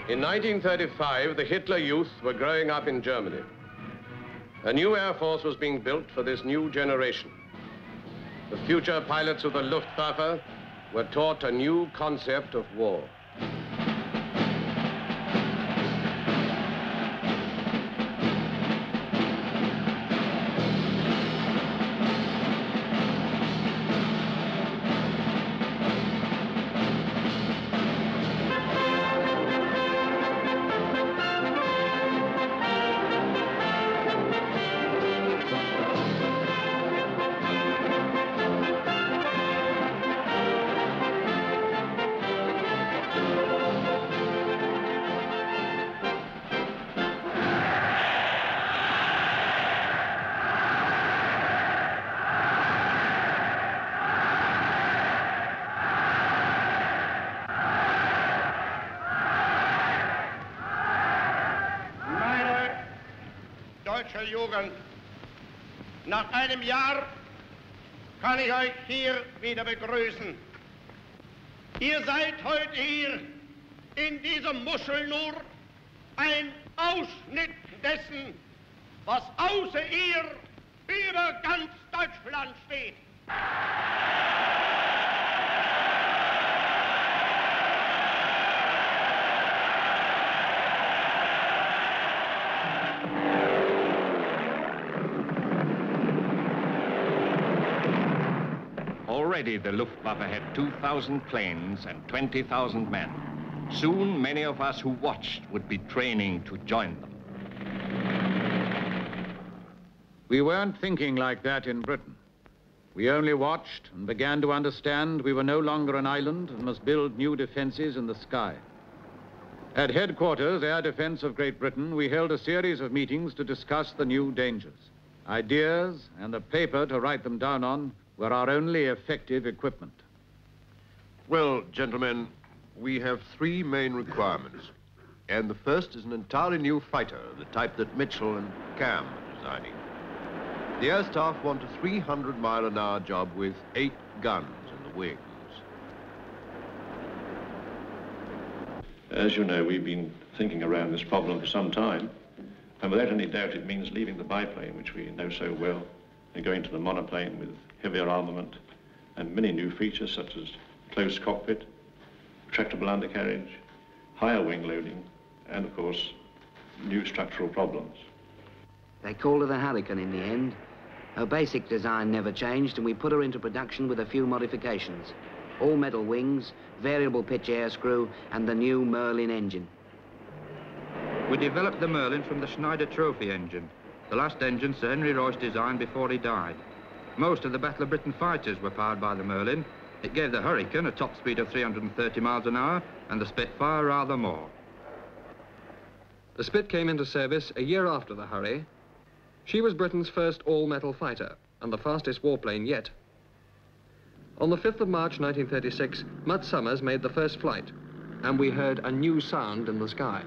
In 1935, the Hitler Youth were growing up in Germany. A new air force was being built for this new generation. The future pilots of the Luftwaffe were taught a new concept of war. Deutsche Jugend, nach einem Jahr kann ich euch hier wieder begrüßen. Ihr seid heute hier in dieser Muschel nur ein Ausschnitt dessen, was außer ihr über ganz Deutschland steht. Already the Luftwaffe had 2,000 planes and 20,000 men. Soon, many of us who watched would be training to join them. We weren't thinking like that in Britain. We only watched and began to understand we were no longer an island and must build new defenses in the sky. At headquarters, Air Defense of Great Britain, we held a series of meetings to discuss the new dangers. Ideas and the paper to write them down on were our only effective equipment. Well, gentlemen, we have three main requirements. And the first is an entirely new fighter, the type that Mitchell and Cam are designing. The air staff want a 300-mile-an-hour job with 8 guns in the wings. As you know, we've been thinking around this problem for some time, and without any doubt it means leaving the biplane, which we know so well, and going to the monoplane with heavier armament and many new features such as closed cockpit, retractable undercarriage, higher wing loading, and of course, new structural problems. They called her the Hurricane in the end. Her basic design never changed, and we put her into production with a few modifications. All metal wings, variable pitch air screw, and the new Merlin engine. We developed the Merlin from the Schneider Trophy engine, the last engine Sir Henry Royce designed before he died. Most of the Battle of Britain fighters were powered by the Merlin. It gave the Hurricane a top speed of 330 miles an hour and the Spitfire rather more. The Spit came into service a year after the Hurry. She was Britain's first all-metal fighter and the fastest warplane yet. On the 5th of March 1936, Mutt Summers made the first flight, and we heard a new sound in the sky.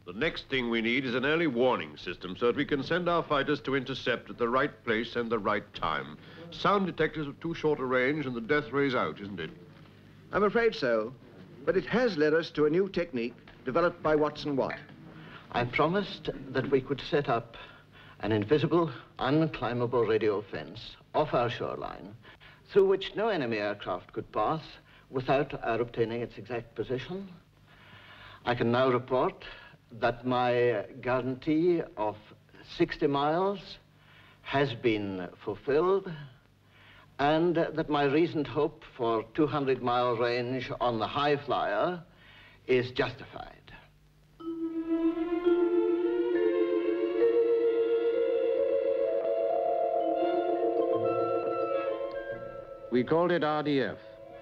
The next thing we need is an early warning system so that we can send our fighters to intercept at the right place and the right time. Sound detectors have too short a range and the death ray's out, isn't it? I'm afraid so, but it has led us to a new technique developed by Watson Watt. I promised that we could set up an invisible, unclimbable radio fence off our shoreline through which no enemy aircraft could pass without our obtaining its exact position. I can now report that my guarantee of 60 miles has been fulfilled and that my reasoned hope for 200-mile range on the high flyer is justified. We called it RDF,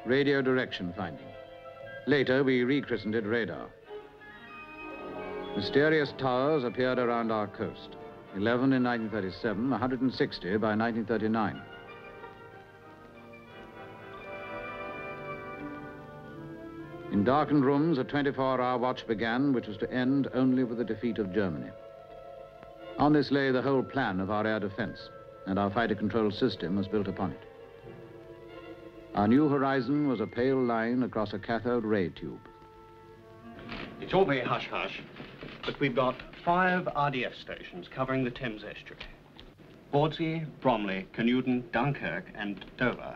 Radio Direction Finding. Later, we rechristened it radar. Mysterious towers appeared around our coast. 11 in 1937, 160 by 1939. In darkened rooms, a 24-hour watch began, which was to end only with the defeat of Germany. On this lay the whole plan of our air defense, and our fighter control system was built upon it. Our new horizon was a pale line across a cathode ray tube. It's all very hush-hush, but we've got 5 RDF stations covering the Thames estuary. Bawdsey, Bromley, Canewdon, Dunkirk, and Dover.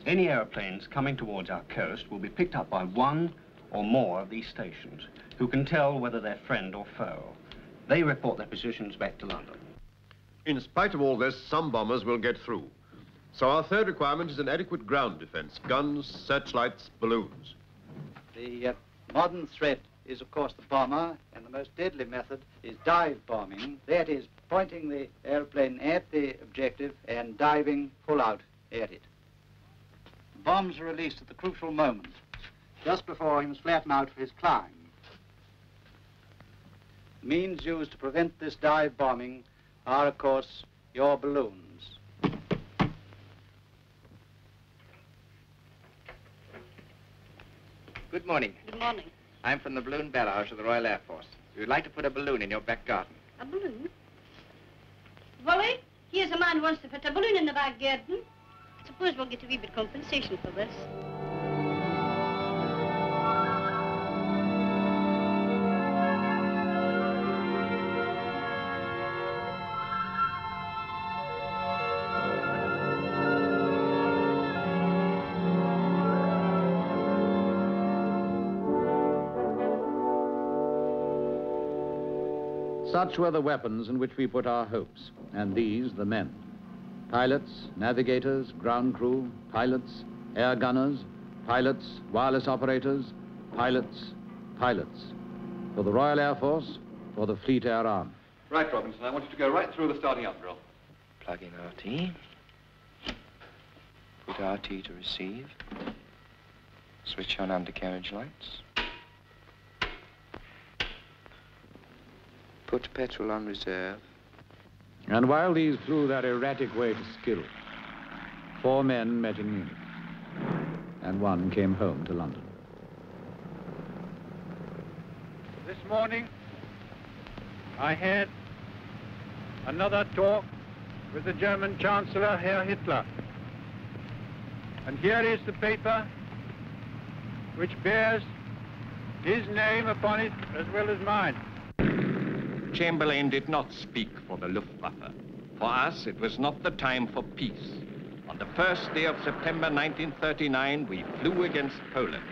Any aeroplanes coming towards our coast will be picked up by one or more of these stations, who can tell whether they're friend or foe. They report their positions back to London. In spite of all this, some bombers will get through. So our third requirement is an adequate ground defense: guns, searchlights, balloons. The modern threat is, of course, the bomber, and the most deadly method is dive bombing. That is, pointing the airplane at the objective and diving full out at it. Bombs are released at the crucial moment, just before he must flatten out for his climb. The means used to prevent this dive bombing are, of course, your balloons. Good morning. Good morning. I'm from the balloon barrage of the Royal Air Force. We would like to put a balloon in your back garden. A balloon? Wally, here's a man who wants to put a balloon in the back garden. Suppose we'll get a wee bit compensation for this. Such were the weapons in which we put our hopes, and these the men. Pilots, navigators, ground crew, pilots, air gunners, pilots, wireless operators, pilots, pilots. For the Royal Air Force, for the Fleet Air Arm. Right, Robinson, I want you to go right through the starting up drill. Plug in RT. Put RT to receive. Switch on undercarriage lights. Put petrol on reserve. And while these flew their erratic way to skill, 4 men met in Munich, and 1 came home to London. This morning, I had another talk with the German Chancellor, Herr Hitler. And here is the paper which bears his name upon it as well as mine. Chamberlain did not speak for the Luftwaffe. For us, it was not the time for peace. On the first day of September 1939, we flew against Poland.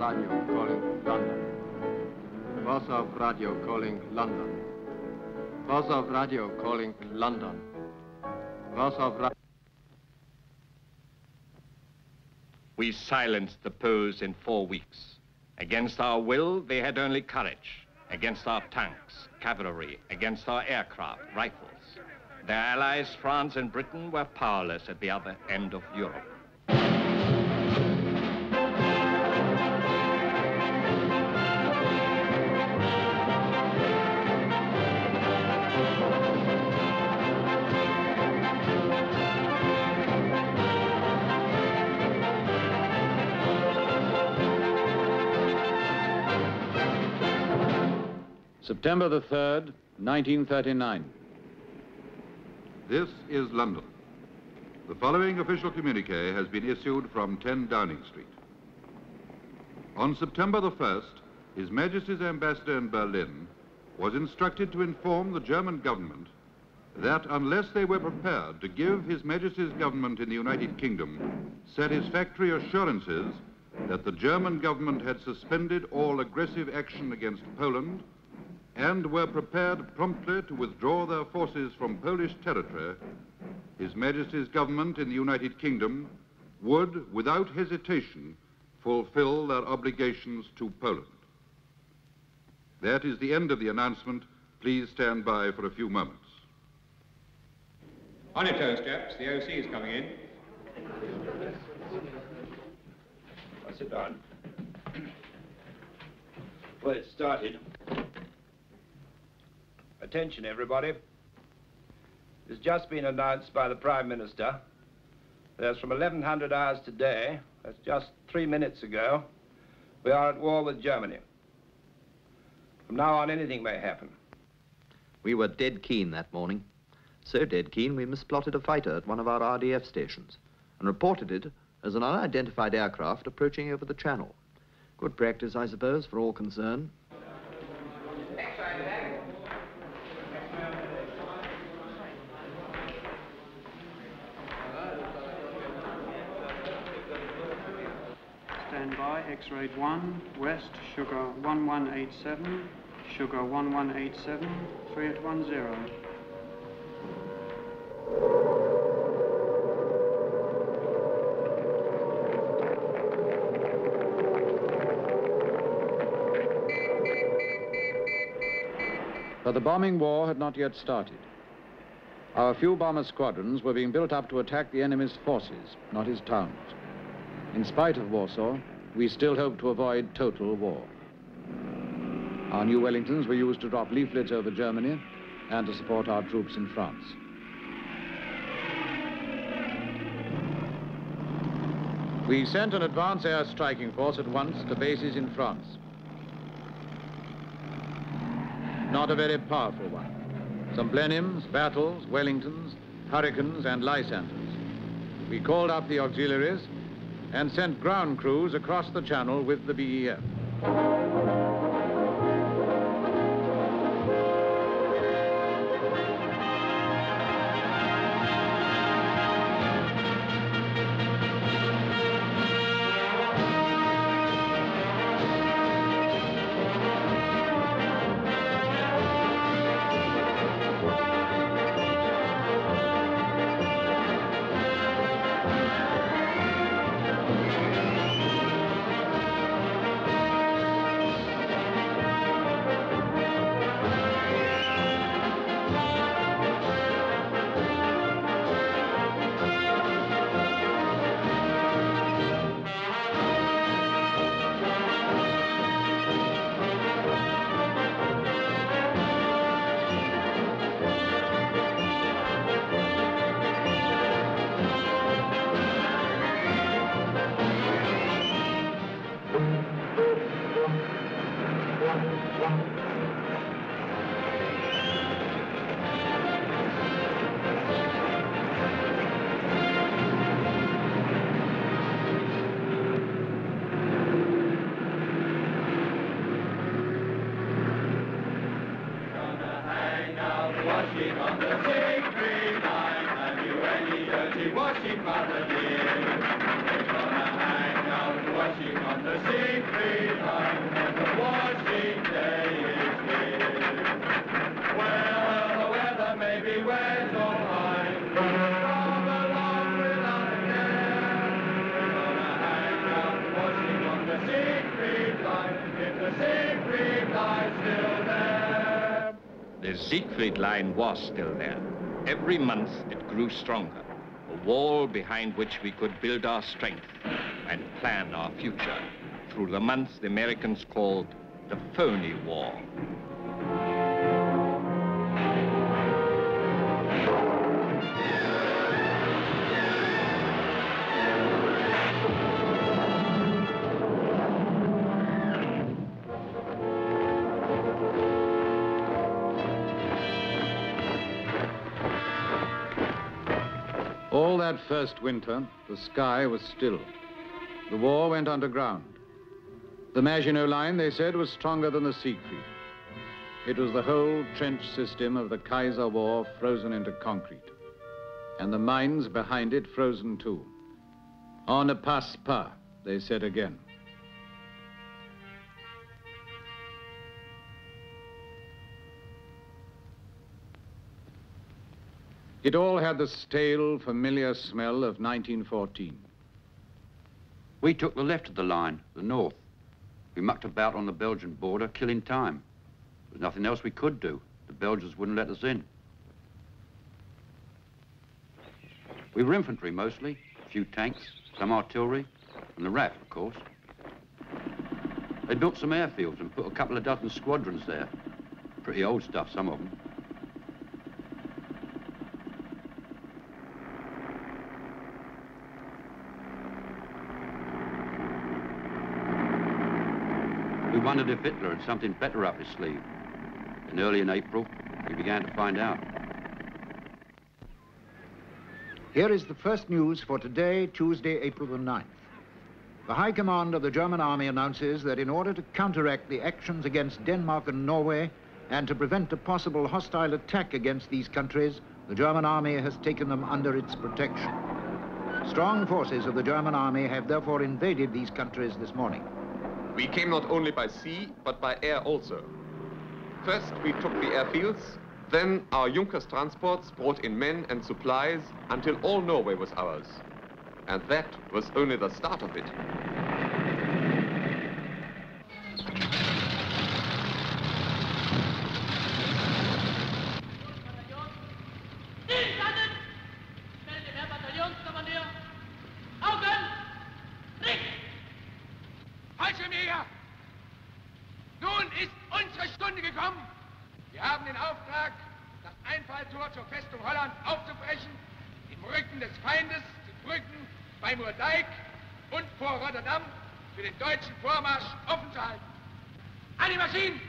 Radio calling London. Warsaw Radio calling London. Warsaw Radio calling London. Warsaw Radio. We silenced the Poles in 4 weeks. Against our will, they had only courage. Against our tanks, cavalry, against our aircraft, rifles. Their allies, France and Britain, were powerless at the other end of Europe. September the 3rd, 1939. This is London. The following official communique has been issued from 10 Downing Street. On September the 1st, His Majesty's ambassador in Berlin was instructed to inform the German government that unless they were prepared to give His Majesty's government in the United Kingdom satisfactory assurances that the German government had suspended all aggressive action against Poland and were prepared promptly to withdraw their forces from Polish territory, His Majesty's government in the United Kingdom would, without hesitation, fulfill their obligations to Poland. That is the end of the announcement. Please stand by for a few moments. On your toes, chaps. The OC is coming in. Sit down. Well, it started. Attention, everybody. It's just been announced by the Prime Minister that as from 1100 hours today, that's just 3 minutes ago, we are at war with Germany. From now on, anything may happen. We were dead keen that morning. So dead keen, we misplotted a fighter at one of our RDF stations and reported it as an unidentified aircraft approaching over the channel. Good practice, I suppose, for all concerned. Stand by, X-ray 1, west, sugar 1187, sugar 1187, 3810. But the bombing war had not yet started. Our few bomber squadrons were being built up to attack the enemy's forces, not his towns. In spite of Warsaw, we still hoped to avoid total war. Our new Wellingtons were used to drop leaflets over Germany and to support our troops in France. We sent an advance air striking force at once to bases in France. Not a very powerful one. Some Blenheims, Battles, Wellingtons, Hurricanes, and Lysanders. We called up the auxiliaries and sent ground crews across the channel with the BEF. The Siegfried Line was still there. Every month it grew stronger, a wall behind which we could build our strength and plan our future through the months the Americans called the Phony War. All that first winter, the sky was still. The war went underground. The Maginot Line, they said, was stronger than the Siegfried. It was the whole trench system of the Kaiser War frozen into concrete. And the mines behind it frozen too. On ne passe pas, they said again. It all had the stale, familiar smell of 1914. We took the left of the line, the north. We mucked about on the Belgian border, killing time. There was nothing else we could do. The Belgians wouldn't let us in. We were infantry mostly, a few tanks, some artillery, and the RAF, of course. They built some airfields and put a couple of dozen squadrons there. Pretty old stuff, some of them. We wondered if Hitler had something better up his sleeve. And early in April, we began to find out. Here is the first news for today, Tuesday, April the 9th. The High Command of the German Army announces that in order to counteract the actions against Denmark and Norway and to prevent a possible hostile attack against these countries, the German Army has taken them under its protection. Strong forces of the German Army have therefore invaded these countries this morning. We came not only by sea, but by air also. First, we took the airfields, then our Junkers transports brought in men and supplies until all Norway was ours. And that was only the start of it. Fallschirmjäger! Nun ist unsere Stunde gekommen. Wir haben den Auftrag, das Einfalltor zur Festung Holland aufzubrechen, im Rücken des Feindes die Brücken bei Moerdijk und vor Rotterdam für den deutschen Vormarsch offen zu halten. An die Maschinen!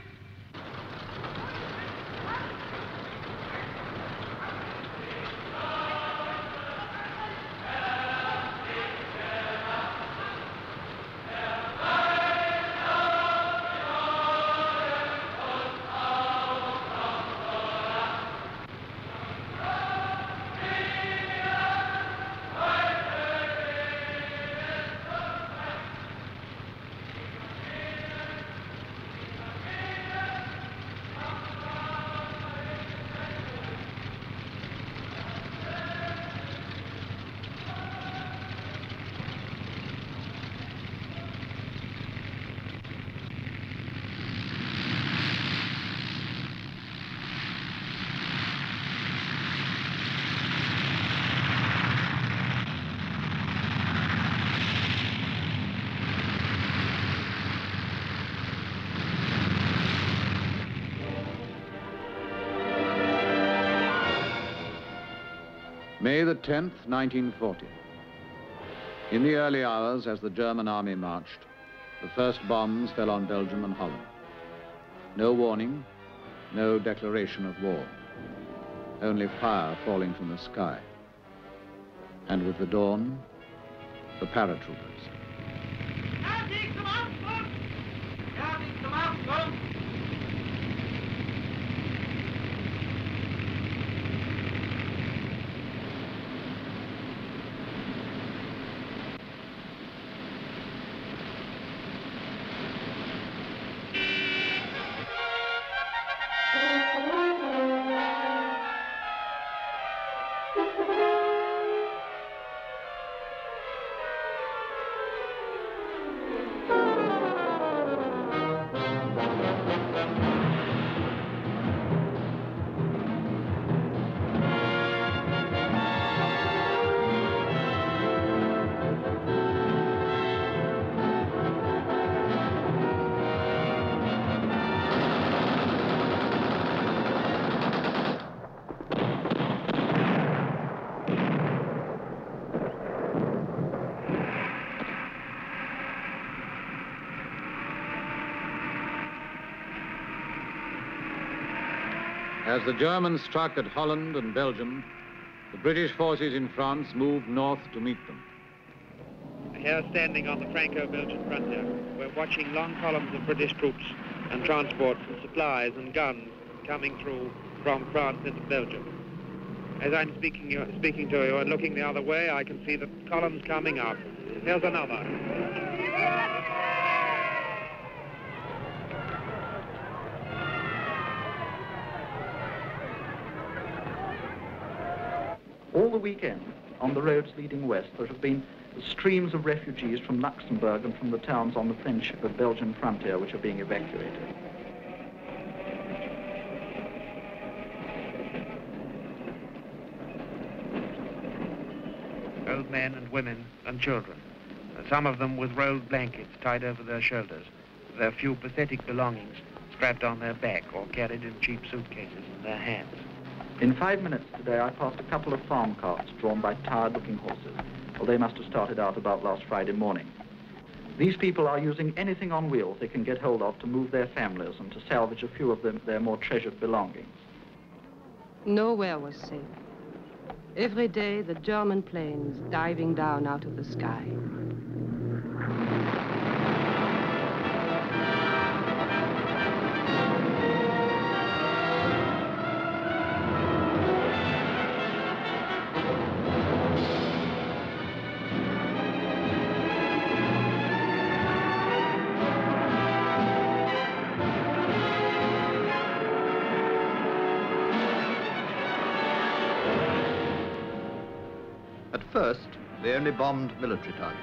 May the 10th, 1940. In the early hours, as the German army marched, the first bombs fell on Belgium and Holland. No warning, no declaration of war. Only fire falling from the sky. And with the dawn, the paratroopers. As the Germans struck at Holland and Belgium, the British forces in France moved north to meet them. Here, standing on the Franco-Belgian frontier, we're watching long columns of British troops and transports and supplies and guns coming through from France into Belgium. As I'm speaking to you and looking the other way, I can see the columns coming up. Here's another. All the weekend, on the roads leading west, there have been streams of refugees from Luxembourg and from the towns on the French-Belgian frontier which are being evacuated. Old men and women and children, some of them with rolled blankets tied over their shoulders, their few pathetic belongings strapped on their back or carried in cheap suitcases in their hands. In 5 minutes today, I passed a couple of farm carts drawn by tired-looking horses. Well, they must have started out about last Friday morning. These people are using anything on wheels they can get hold of to move their families and to salvage a few of their more treasured belongings. Nowhere was safe. Every day, the German planes diving down out of the sky. At first, they only bombed military targets.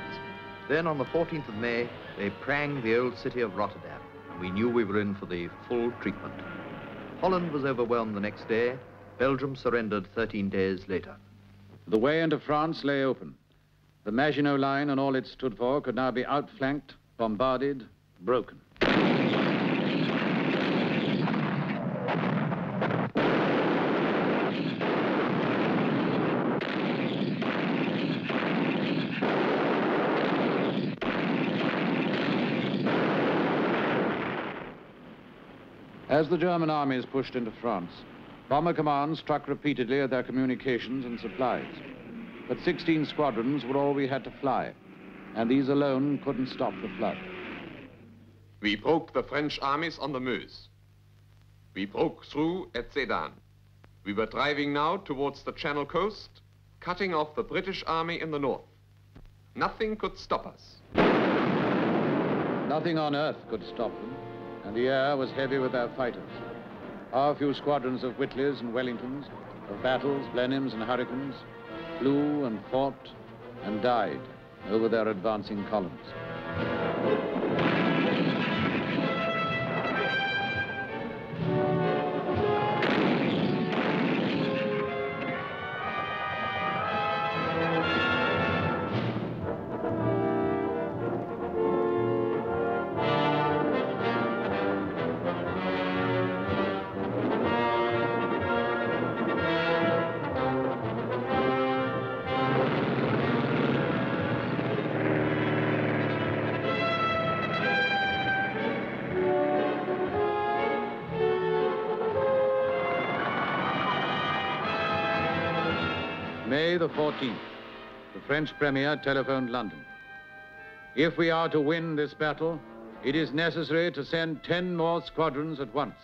Then, on the 14th of May, they pranged the old city of Rotterdam, and we knew we were in for the full treatment. Holland was overwhelmed the next day. Belgium surrendered 13 days later. The way into France lay open. The Maginot Line and all it stood for could now be outflanked, bombarded, broken. As the German armies pushed into France, bomber commands struck repeatedly at their communications and supplies. But 16 squadrons were all we had to fly, and these alone couldn't stop the flood. We broke the French armies on the Meuse. We broke through at Sedan. We were driving now towards the Channel coast, cutting off the British army in the north. Nothing could stop us. Nothing on earth could stop them, and the air was heavy with their fighters. Our few squadrons of Whitleys and Wellingtons, of Battles, Blenheims and Hurricanes, flew and fought and died over their advancing columns. May the 14th, the French Premier telephoned London. If we are to win this battle, it is necessary to send 10 more squadrons at once.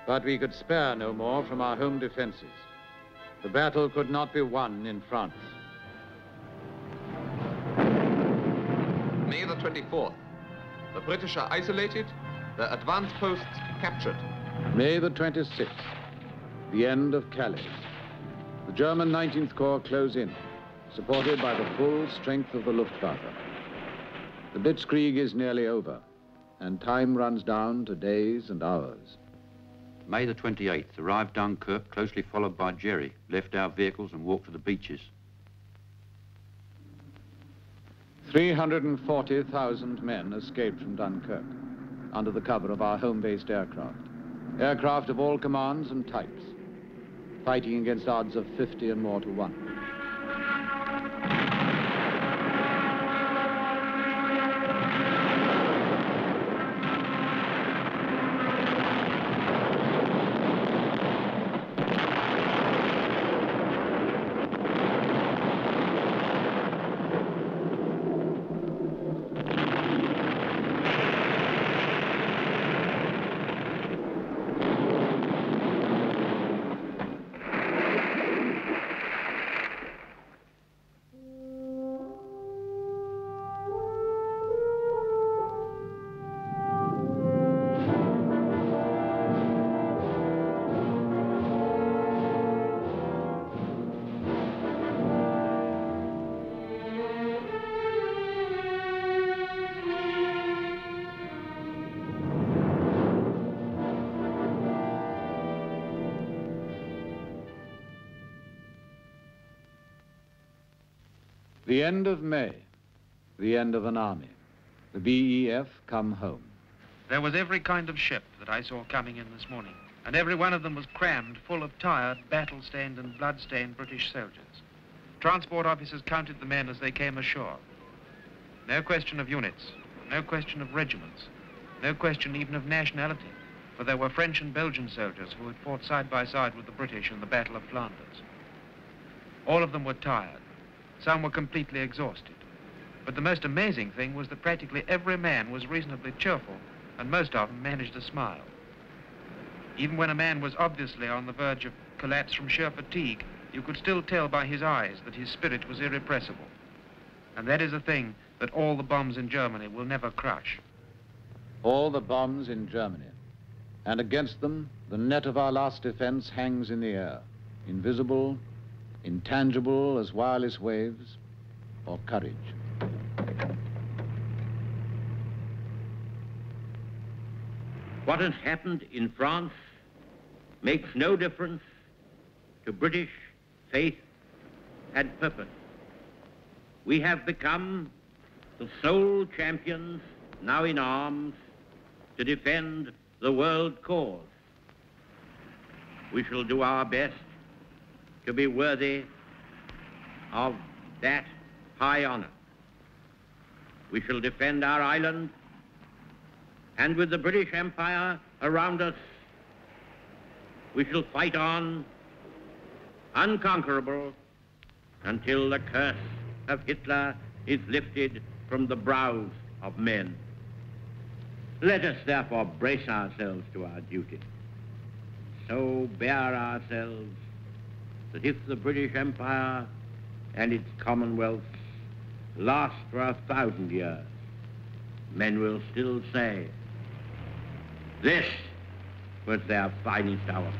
But we could spare no more from our home defenses. The battle could not be won in France. May the 24th. The British are isolated, their advanced posts captured. May the 26th, the end of Calais. The German 19th Corps close in, supported by the full strength of the Luftwaffe. The Blitzkrieg is nearly over, and time runs down to days and hours. May the 28th, arrived Dunkirk, closely followed by Jerry, left our vehicles and walked to the beaches. 340,000 men escaped from Dunkirk, under the cover of our home-based aircraft. Aircraft of all commands and types, fighting against odds of 50 and more to 1. The end of May, the end of an army. The BEF come home. There was every kind of ship that I saw coming in this morning, and every one of them was crammed full of tired, battle-stained and blood-stained British soldiers. Transport officers counted the men as they came ashore. No question of units, no question of regiments, no question even of nationality, for there were French and Belgian soldiers who had fought side by side with the British in the Battle of Flanders. All of them were tired. Some were completely exhausted. But the most amazing thing was that practically every man was reasonably cheerful, and most of them managed to smile. Even when a man was obviously on the verge of collapse from sheer fatigue, you could still tell by his eyes that his spirit was irrepressible. And that is a thing that all the bombs in Germany will never crush. All the bombs in Germany. And against them, the net of our last defense hangs in the air, invisible, intangible as wireless waves, or courage. What has happened in France makes no difference to British faith and purpose. We have become the sole champions now in arms to defend the world cause. We shall do our best to be worthy of that high honor. We shall defend our island, and with the British Empire around us, we shall fight on, unconquerable, until the curse of Hitler is lifted from the brows of men. Let us therefore brace ourselves to our duty. So bear ourselves that if the British Empire and its commonwealths last for 1,000 years, men will still say, this was their finest hour.